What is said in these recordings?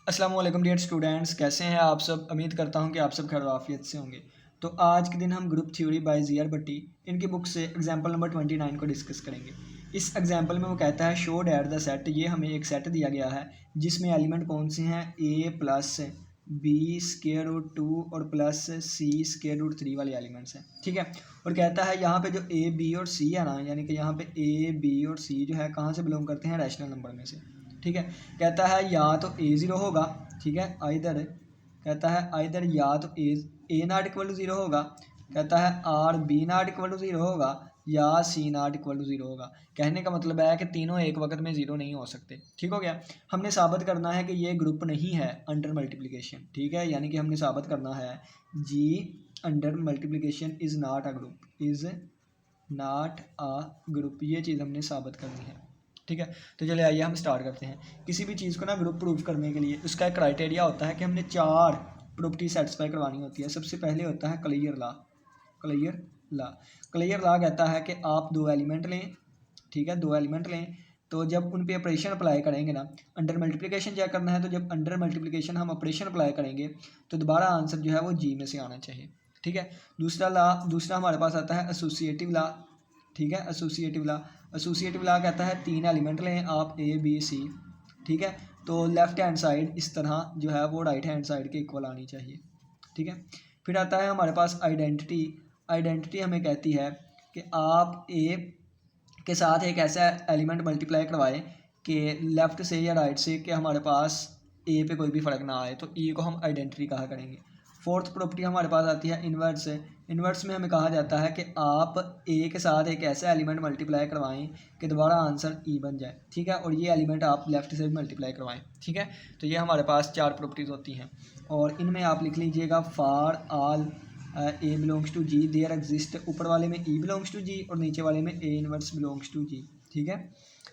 अस्सलाम वालेकुम dear students, कैसे हैं आप सब। उम्मीद करता हूं कि आप सब खैर आफियत से होंगे। तो आज के दिन हम ग्रुप थ्योरी बाय ज़ियर भट्टी इनकी बुक से एग्जांपल नंबर 29 को डिस्कस करेंगे। इस एग्जांपल में वो कहता है शो डैट द सेट। ये हमें एक सेट दिया गया है जिसमें एलिमेंट कौन से हैं, A plus B square root two और plus C square root three वाले एलिमेंट्स हैं। ठीक है, और कहता है यहाँ पे जो ए बी और सी है ना, यानी कि यहाँ पे ए बी और सी जो है कहाँ से बिलोंग करते हैं, रैशनल नंबर में से। ठीक है, कहता है या तो ए ज़ीरो होगा, ठीक है, आइदर कहता है आइदर या तो A not equal to zero होगा, कहता है or B not equal to zero होगा या C not equal to zero होगा। कहने का मतलब है कि तीनों एक वक्त में ज़ीरो नहीं हो सकते। ठीक हो गया। हमने साबित करना है कि ये ग्रुप नहीं है अंडर मल्टीप्लिकेशन। ठीक है, यानी कि हमने साबित करना है G under multiplication is not a group, is not a group. ये चीज़ हमने साबित करनी है। ठीक है, तो चलिए आइए हम स्टार्ट करते हैं। किसी भी चीज़ को ना ग्रुप प्रूफ करने के लिए उसका एक क्राइटेरिया होता है कि हमने 4 प्रॉपर्टी सेटिस्फाई करवानी होती है। सबसे पहले होता है clear law. Clear law clear law कहता है कि आप दो एलिमेंट लें, ठीक है, दो एलिमेंट लें, तो जब उन पे ऑपरेशन अप्लाई करेंगे ना, अंडर मल्टीप्लिकेशन चेक करना है, तो जब अंडर मल्टीप्लिकेशन हम ऑपरेशन अप्लाई करेंगे तो दोबारा आंसर जो है वो जी में से आना चाहिए। ठीक है, दूसरा हमारे पास आता है एसोसिएटिव लॉ। ठीक है, एसोसिएटिव लॉ कहता है 3 एलिमेंट लें आप, ए बी सी, ठीक है, तो लेफ्ट हैंड साइड इस तरह जो है वो राइट हैंड साइड के इक्वल आनी चाहिए। ठीक है, फिर आता है हमारे पास आइडेंटिटी। आइडेंटिटी हमें कहती है कि आप ए के साथ एक ऐसा एलिमेंट मल्टीप्लाई करवाएं कि लेफ़्ट से या राइट से कि हमारे पास ए पे कोई भी फ़र्क ना आए, तो ई को हम आइडेंटिटी कहा करेंगे। फोर्थ प्रॉपर्टी हमारे पास आती है इन्वर्स। इन्वर्स में हमें कहा जाता है कि आप ए के साथ एक ऐसा एलिमेंट मल्टीप्लाई करवाएं कि दोबारा आंसर ई बन जाए। ठीक है, और ये एलिमेंट आप लेफ़्ट से भी मल्टीप्लाई करवाएं। ठीक है, तो ये हमारे पास 4 प्रॉपर्टीज़ होती हैं और इनमें आप लिख लीजिएगा for all A belongs to G there exist. ऊपर वाले में ई बिलोंग्स टू जी और नीचे वाले में ए इनवर्स बिलोंग्स टू जी। ठीक है,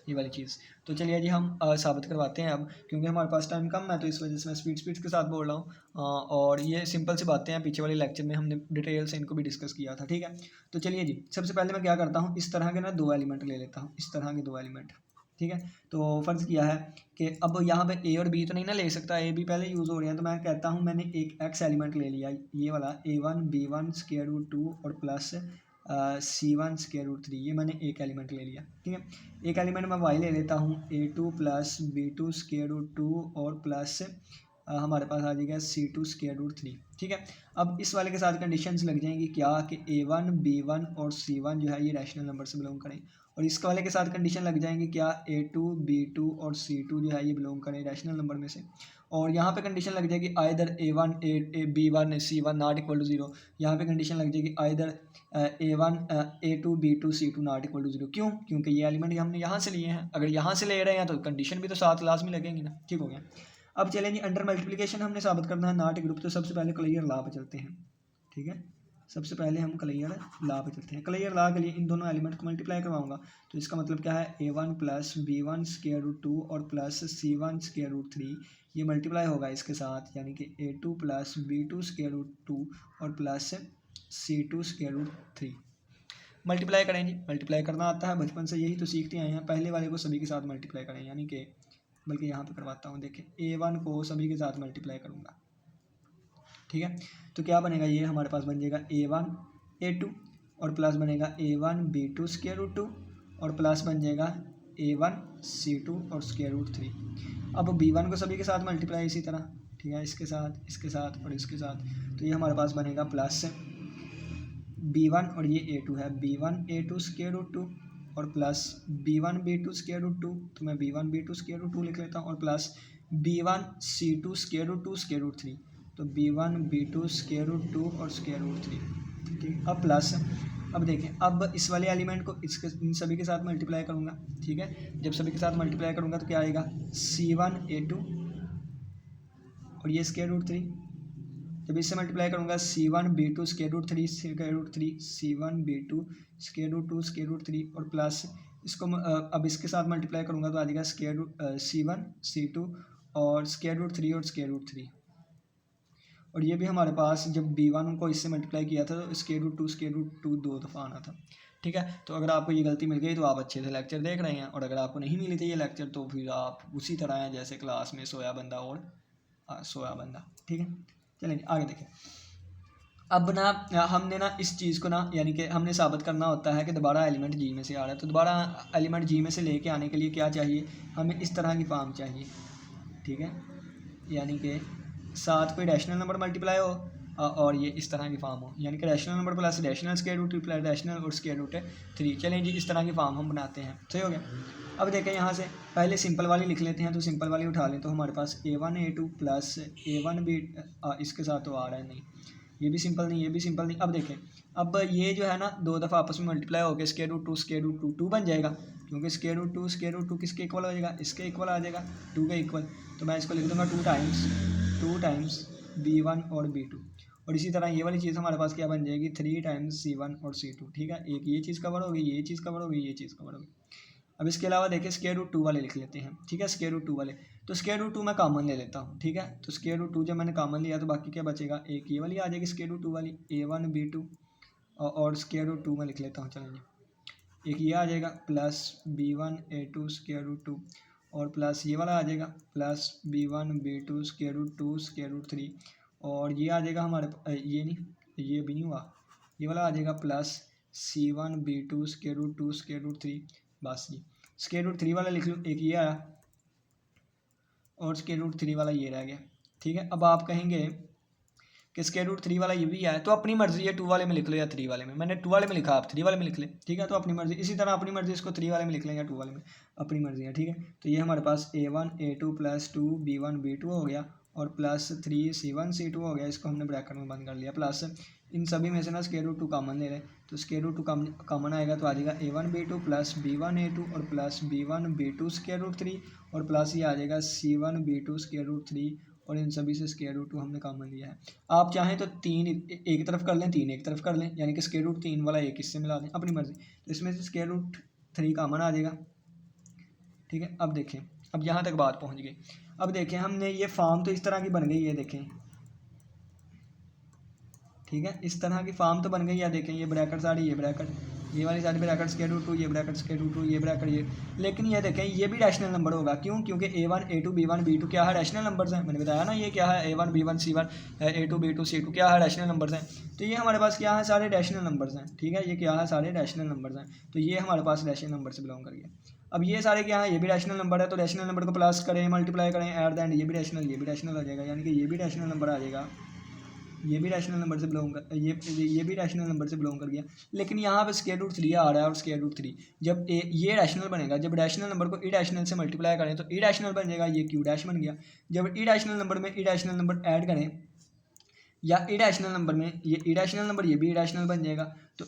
ये वाली चीज़। तो चलिए जी हम साबित करवाते हैं अब, क्योंकि हमारे पास टाइम कम है तो इस वजह से मैं स्पीड के साथ बोल रहा हूँ। और ये सिंपल सी बातें हैं, पीछे वाले लेक्चर में हमने डिटेल से इनको भी डिस्कस किया था। ठीक है, तो चलिए जी, सबसे पहले मैं क्या करता हूँ, इस तरह के ना 2 एलिमेंट ले लेता हूँ, इस तरह के 2 एलिमेंट। ठीक है, तो फ़र्ज़ किया है कि अब यहाँ पे ए और बी तो नहीं ना ले सकता, ए बी पहले यूज़ हो रहे हैं, तो मैं कहता हूँ मैंने एक एक्स एलिमेंट ले लिया, ये वाला A1 B1 स्क्वायर रूट 2 और प्लस C1 स्क्वायर रूट 3। ये मैंने एक एलिमेंट ले लिया। ठीक है, एक एलिमेंट मैं वाई ले लेता हूँ, A2 plus B2 square root 2 और प्लस हमारे पास आ जाएगा C2 स्क्वायर रूट 3। ठीक है, अब इस वाले के साथ कंडीशंस लग जाएंगी क्या कि A1 B1 और C1 जो है ये रैशनल नंबर से बिलोंग करें, और इसके वाले के साथ कंडीशन लग जाएंगी क्या A2 B2 और C2 जो है ये बिलोंग करें रैशनल नंबर में से। और यहाँ पे कंडीशन लग जाएगी either A1 B1 C1 not equal to zero. यहाँ पे कंडीशन लग जाएगी either A1 A2 B2 C2 not equal to zero. क्यों? क्योंकि ये एलिमेंट हमने यहाँ से लिए हैं। अगर यहाँ से ले रहे हैं तो कंडीशन भी तो साथ लाजमी लगेंगी ना। ठीक हो गया। अब चलेंगे अंडर मल्टीप्लिकेशन हमने साबित करना है नॉट ग्रुप, तो सबसे पहले क्लियर लॉ पे चलते हैं। ठीक है, सबसे पहले हम क्लियर लॉ पे चलते हैं। क्लियर लॉ के लिए इन दोनों एलिमेंट को मल्टीप्लाई करवाऊंगा, तो इसका मतलब क्या है, A1 plus B1 square root 2 और प्लस C1 स्क्वायर रूट 3, ये मल्टीप्लाई होगा इसके साथ, यानी कि A2 plus B2 square root 2 और plus C2 square root 3। Multiply करेंगे, मल्टीप्लाई करना आता है, बचपन से यही तो सीखते आए हैं। पहले वाले को सभी के साथ मल्टीप्लाई करें, यानी कि बल्कि यहाँ पे करवाता हूँ, देखें A1 को सभी के साथ मल्टीप्लाई करूँगा। ठीक है, तो क्या बनेगा, ये हमारे पास बन जाएगा A1 A2 और प्लस बनेगा A1 B2 स्क्वायर रूट 2 और प्लस बन जाएगा A1 C2 और स्क्वायर रूट 3। अब B1 को सभी के साथ मल्टीप्लाई इसी तरह, ठीक है, इसके साथ और इसके साथ, तो ये हमारे पास बनेगा प्लस B1 और ये A2 है, B1 A2 स्क्वायर रूट 2 और plus B1 B2 square root 2, तो मैं B1 B2 स्क्वायर रूट 2 लिख लेता हूँ, और plus B1 C2 square root 2 square root 3, तो B1 B2 स्क्वायर रूट 2 और स्क्वायर रूट 3। ठीक, अब प्लस, अब देखें, अब इस वाले एलिमेंट को इसके इन सभी के साथ मल्टीप्लाई करूँगा। ठीक है, जब सभी के साथ मल्टीप्लाई करूँगा तो क्या आएगा, C1 A2 और ये स्क्वायर रूट 3, जब इससे मल्टीप्लाई करूँगा C1 B2 square root 3 square root 3, C1 B2 square root 2 square root 3 और प्लस इसको अब इसके साथ मल्टीप्लाई करूँगा तो आ जाएगा स्क्वायर रूट C1 C2 और स्क्वायर रूट 3 और स्क्वायर रूट 3। और ये भी हमारे पास जब B1 को इससे मल्टीप्लाई किया था तो स्क्वायर रूट 2 2 दफ़ा आना था। ठीक है, तो अगर आपको ये गलती मिल गई तो आप अच्छे से लेक्चर देख रहे हैं, और अगर आपको नहीं मिली थी ये लेक्चर तो फिर आप उसी तरह हैं जैसे क्लास में सोया बंदा और सोया बंदा। ठीक है, चलेंगे आगे देखें। अब ना हमने ना इस चीज़ को ना यानी कि हमने साबित करना होता है कि दोबारा एलिमेंट जी में से आ रहा है। तो दोबारा एलिमेंट जी में से लेके आने के लिए क्या चाहिए, हमें इस तरह की फॉर्म चाहिए। ठीक है, यानी कि 7 पे रैशनल नंबर मल्टीप्लाई हो और ये इस तरह की फॉर्म हो, यानी कि rational number plus rational square root plus rational और स्क्वायर रूट 3। चलें जी, इस तरह की फॉर्म हम बनाते हैं। सही हो गया। अब देखें यहाँ से पहले सिंपल वाली लिख लेते हैं। तो सिंपल वाली उठा लें तो हमारे पास A1 A2 plus A1 B, इसके साथ तो आ रहा है नहीं, ये भी सिंपल नहीं, ये भी सिंपल नहीं। अब देखें, अब ये जो है ना 2 दफ़ा आपस में मल्टीप्लाई होकर स्क्वायर रूट 2 बन जाएगा, क्योंकि स्क्वायर रूट टू किसके इक्वल हो जाएगा, इसके इक्वल आ जाएगा, 2 के इक्वल। तो मैं इसको लिख दूंगा 2 टाइम्स B1 और B2। और इसी तरह ये वाली चीज़ हमारे पास क्या बन जाएगी, 3 टाइम्स C1 और C2। ठीक है, एक ये चीज़ कवर होगी, ये चीज़ कवर होगी, ये चीज़ कवर होगी। अब इसके अलावा देखिए स्क्वायर रूट 2 वाले लिख लेते हैं। ठीक है, स्क्वायर रूट 2 वाले, तो स्क्वायर रूट 2 मैं कॉमन ले लेता हूँ। ठीक है, तो स्क्वायर रूट 2 जब मैंने कॉमन लिया तो बाकी क्या बचेगा, एक ये वाली आ जाएगी स्क्वायर रूट 2 वाली A1 B2 और स्क्वायर रूट 2 में लिख लेता हूँ। चलेंगे, एक ये आ जाएगा plus B1 A2 square root 2 और प्लस ये वाला आ जाएगा plus B1 B2 square root 2 square root 3 और ये आ जाएगा हमारे ये नहीं, ये भी नहीं हुआ, ये वाला आ जाएगा plus C1 B2 square root 2 square root 3। बस जी, स्क्वायर रूट 3 वाला लिख लो, एक ये आया और स्क्वायर रूट 3 वाला ये रह गया। ठीक है, अब आप कहेंगे कि स्क्वायर रूट 3 वाला ये भी आया, तो अपनी मर्जी है 2 वाले में लिख लो या 3 वाले में। मैंने 2 वाले में लिखा, आप 3 वाले में लिख लें। ठीक है, तो अपनी मर्जी, इसी तरह अपनी मर्जी इसको 3 वाले में लिख लें या 2 वाले में, अपनी मर्जी है। ठीक है, तो ये हमारे पास A1 A2 plus 2 B1 B2 हो गया और प्लस 3 C1 C2 हो गया। इसको हमने ब्रैकेट में बंद कर लिया। प्लस इन सभी में से ना स्क्वायर रूट 2 कॉमन ले रहे हैं, तो स्क्वायर रूट 2 कॉमन आएगा तो आ जाएगा A1 B2 plus B1 A2 और plus B1 B2 square root 3 और प्लस ये आ जाएगा C1 B2 स्क्वायर रूट 3 और इन सभी से स्क्वायर रूट 2 हमने कॉमन लिया है। आप चाहें तो 3 एक तरफ कर लें, 3 एक तरफ कर लें, यानी कि स्क्वायर रूट 3 वाला एक इससे मिला दें, अपनी मर्जी। तो इसमें से स्क्वायर रूट 3 कॉमन आ जाएगा। ठीक है, अब देखें, अब यहाँ तक बात पहुँच गई। अब देखें, हमने ये फॉर्म तो इस तरह की बन गई है, देखें। ठीक है, इस तरह की फॉर्म तो बन गई है। देखें, ये ब्रैकेट सारी, ये ब्रैकेट, ये वाली सारी ब्रैकेट स्क्वायर रूट 2, ये ब्रैकेट स्क्वायर रूट 2, ये ब्रैकेट ये। लेकिन ये देखें, ये भी रैशनल नंबर होगा। क्यों? क्योंकि A1 A2 B1 B2 क्या है, रैशनल नंबर्स हैं। मैंने बताया ना, ये क्या है, A1 B1 C1 A2 B2 C2 क्या है, रैशनल नंबर्स हैं। तो ये हमारे पास क्या है, सारे रैशनल नंबर्स हैं। ठीक है, ये क्या है, सारे रैशनल नंबर्स हैं। तो ये हमारे पास रैशनल नंबर से बिलोंग कर गया। अब ये सारे क्या है, ये भी रैशनल नंबर है। तो रैशनल नंबर को प्लस करें, मल्टीप्लाई करें, एट द एंड ये भी रैशनल हो जाएगा, यानी कि ये भी रैशनल नंबर आ जाएगा। ये भी रैशनल नंबर से बिलोंग कर, ये भी रैशनल नंबर से बिलोंग कर गया। लेकिन यहाँ पे स्क्वायर रूट 3 आ रहा है और स्क्वायर रूट 3 जब ये रैशनल बनेगा, जब रैशनल नंबर को इरैशनल से मल्टीप्लाई करें तो इरैशनल बन जाएगा, ये क्यू डैश बन गया। जब इरैशनल नंबर में इरैशनल नंबर ऐड करें या इरैशनल नंबर में ये इरैशनल नंबर, ये भी इरैशनल बन जाएगा। तो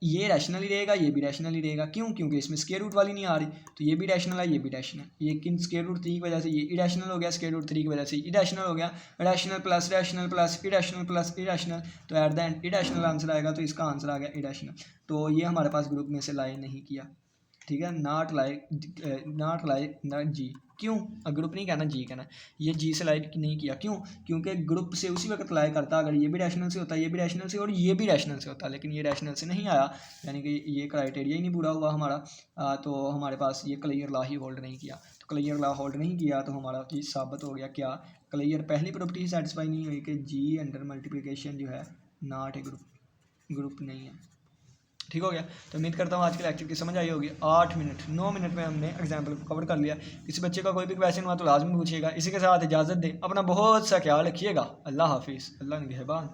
ये रैशनल ही रहेगा, ये भी रैशनल ही रहेगा। क्यों? क्योंकि इसमें स्क्वायर रूट वाली नहीं आ रही। तो ये भी रैशनल है, ये भी रैशनल। ये किन स्क्वायर रूट 3 की वजह से ये इरैशनल हो गया, स्क्वायर रूट 3 की वजह से इरैशनल हो गया। रैशनल प्लस इरैशनल, तो at the end irrational answer आएगा। तो इसका आंसर आ गया इरैशनल। तो ये हमारे पास ग्रुप में से लाई नहीं किया। ठीक है, नॉट लाइक जी। क्यों? ग्रुप नहीं कहना, जी कहना। ये जी से लाइक नहीं किया। क्यों? क्योंकि ग्रुप से उसी वक्त लाइक करता अगर ये भी रैशनल से होता, ये भी रैशनल से और ये भी रैशनल से होता। लेकिन ये रैशनल से नहीं आया, यानी कि ये क्राइटेरिया ही नहीं पूरा हुआ हमारा। तो हमारे पास ये क्लियर लॉ ही होल्ड नहीं किया। तो क्लियर लॉ होल्ड नहीं किया तो हमारा चीज़ साबित हो गया क्या, क्लियर पहली प्रॉपर्टी ही सेटिस्फाई नहीं हुई कि जी अंडर मल्टीप्लिकेशन जो है नॉट ए ग्रुप नहीं है। ठीक हो गया। तो उम्मीद करता हूँ आज के लेक्चर की समझ आई होगी। 9 मिनट में हमने एग्जाम्पल को कवर कर लिया। किसी बच्चे का कोई भी क्वेश्चन हुआ तो लाजमी पूछिएगा। इसी के साथ इजाज़त दें, अपना बहुत सा ख्याल रखिएगा। अल्लाह हाफिज़, अल्लाह निगहबान।